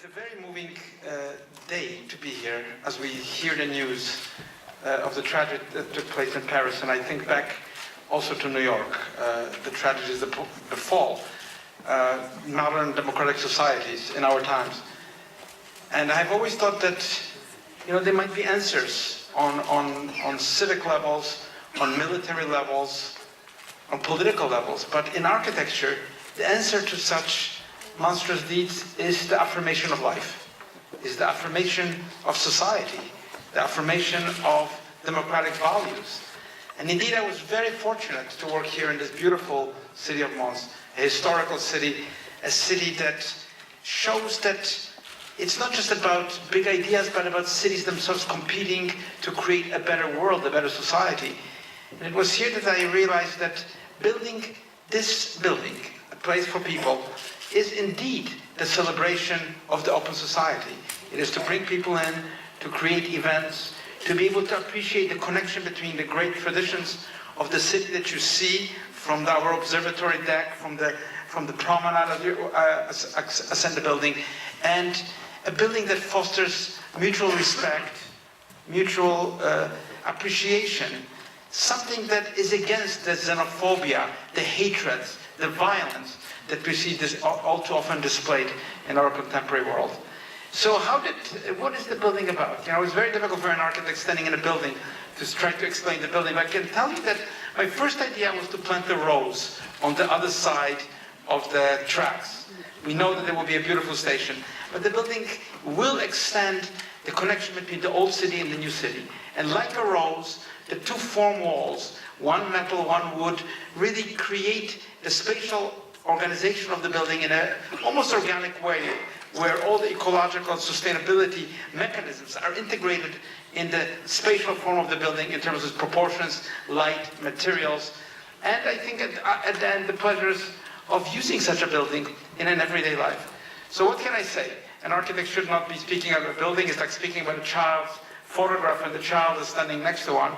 a very moving day to be here as we hear the news of the tragedy that took place in Paris, and I think back also to New York, the tragedies that befall modern democratic societies in our times. And I've always thought that, there might be answers on civic levels, on military levels, on political levels, but in architecture, the answer to such monstrous deeds is the affirmation of life, is the affirmation of society, the affirmation of democratic values. And indeed, I was very fortunate to work here in this beautiful city of Mons, a historical city, a city that shows that it's not just about big ideas, but about cities themselves competing to create a better world, a better society. And it was here that I realized that building this building, a place for people, is indeed the celebration of the open society. It is to bring people in, to create events, to be able to appreciate the connection between the great traditions of the city that you see from our observatory deck, from the promenade as you ascend the building, and a building that fosters mutual respect, mutual appreciation, something that is against the xenophobia, the hatreds, the violence that we see this all too often displayed in our contemporary world. So what is the building about? It's very difficult for an architect standing in a building to try to explain the building. But I can tell you that my first idea was to plant the rose on the other side of the tracks. We know that there will be a beautiful station, but the building will extend the connection between the old city and the new city. And like a rose, the two form walls, one metal, one wood, really create the spatial organization of the building in an almost organic way, where all the ecological sustainability mechanisms are integrated in the spatial form of the building in terms of proportions, light, materials, and I think at the end the pleasures of using such a building in an everyday life. So what can I say? An architect should not be speaking about a building. It's like speaking about a child's photograph and the child is standing next to one.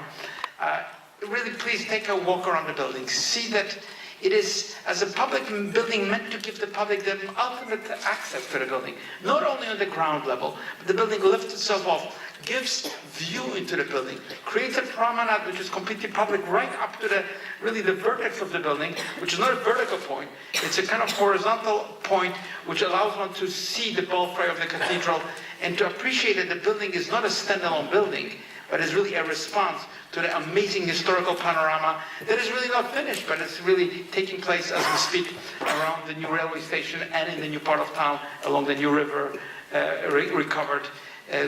Really, please take a walk around the building. See that it is, as a public building, meant to give the public the ultimate access to the building. Not only on the ground level, but the building lifts itself off, gives view into the building, creates a promenade which is completely public right up to the vertex of the building, which is not a vertical point. It's a kind of horizontal point which allows one to see the belfry of the cathedral and to appreciate that the building is not a standalone building, but is really a response to the amazing historical panorama that is really not finished, but it's really taking place as we speak around the new railway station and in the new part of town along the new river recovered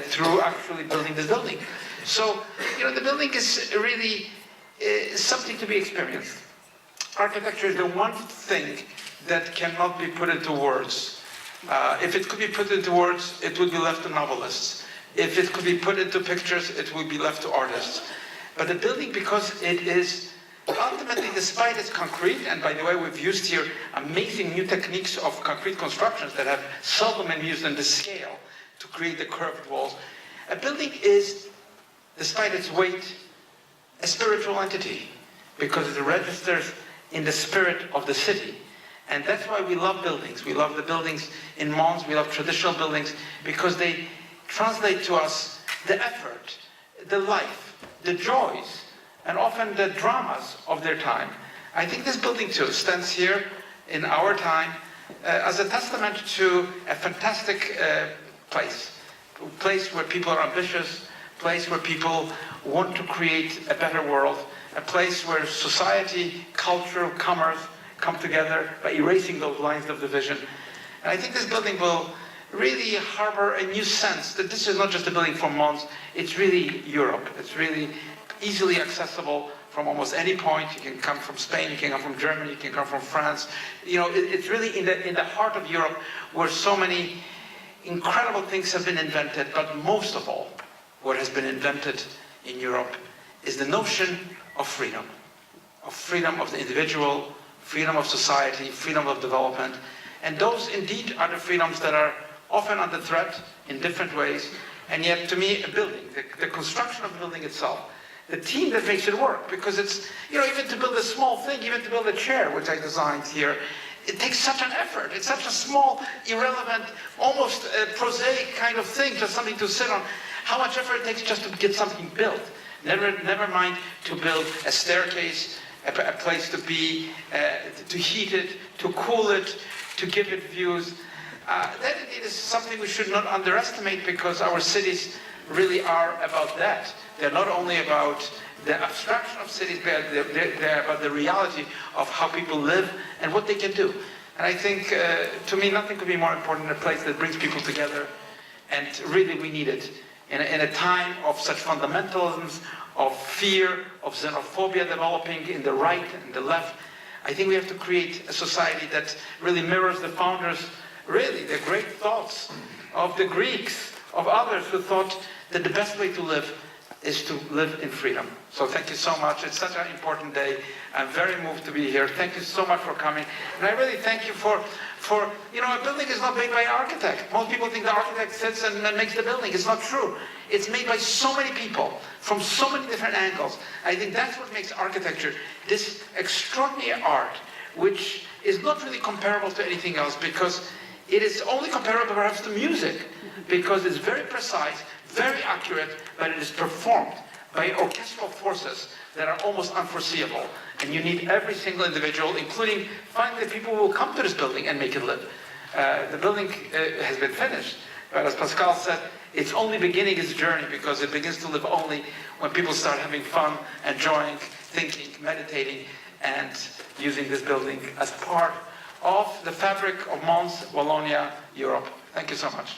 through actually building this building. So, the building is really something to be experienced. Architecture is the one thing that cannot be put into words. If it could be put into words, it would be left to novelists. If it could be put into pictures, it would be left to artists. But the building, because it is ultimately, despite its concrete, and by the way, we've used here amazing new techniques of concrete constructions that have seldom been used on this scale to create the curved walls. A building is, despite its weight, a spiritual entity, because it registers in the spirit of the city. And that's why we love buildings. We love the buildings in Mons, we love traditional buildings, because they translate to us the effort, the life, the joys, and often the dramas of their time. I think this building too stands here in our time as a testament to a fantastic place where people are ambitious, a place where people want to create a better world, a place where society, culture, commerce come together by erasing those lines of division. And I think this building will really harbor a new sense that this is not just a building for Mons, it's really Europe. It's really easily accessible from almost any point. You can come from Spain, you can come from Germany, you can come from France. It's really in the heart of Europe where so many incredible things have been invented, but most of all, what has been invented in Europe is the notion of freedom of the individual, freedom of society, freedom of development. And those indeed are the freedoms that are often under threat in different ways. And yet, to me, a building, the construction of the building itself, the team that makes it work, because it's, even to build a small thing, even to build a chair, which I designed here, it takes such an effort. It's such a small, irrelevant, almost prosaic kind of thing, just something to sit on. How much effort it takes just to get something built. Never mind to build a staircase, a place to be, to heat it, to cool it, to give it views. That it is something we should not underestimate, because our cities really are about that. They're not only about the abstraction of cities, but they're about the reality of how people live and what they can do. And I think, to me, nothing could be more important than a place that brings people together. And really, we need it. In a time of such fundamentalisms, of fear, of xenophobia developing in the right and the left, I think we have to create a society that really mirrors the founders, really the great thoughts of the Greeks, of others who thought that the best way to live is to live in freedom. So thank you so much. It's such an important day. I'm very moved to be here. Thank you so much for coming. And I really thank you for a building is not made by an architect. Most people think the architect sits and makes the building. It's not true. It's made by so many people from so many different angles. I think that's what makes architecture this extraordinary art, which is not really comparable to anything else, because it is only comparable perhaps to music, because it's very precise, very accurate, but it is performed by orchestral forces that are almost unforeseeable. And you need every single individual, including finally the people who will come to this building and make it live. The building has been finished, but as Pascal said, it's only beginning its journey, because it begins to live only when people start having fun, enjoying, thinking, meditating, and using this building as part of the fabric of Mons, Wallonia, Europe. Thank you so much.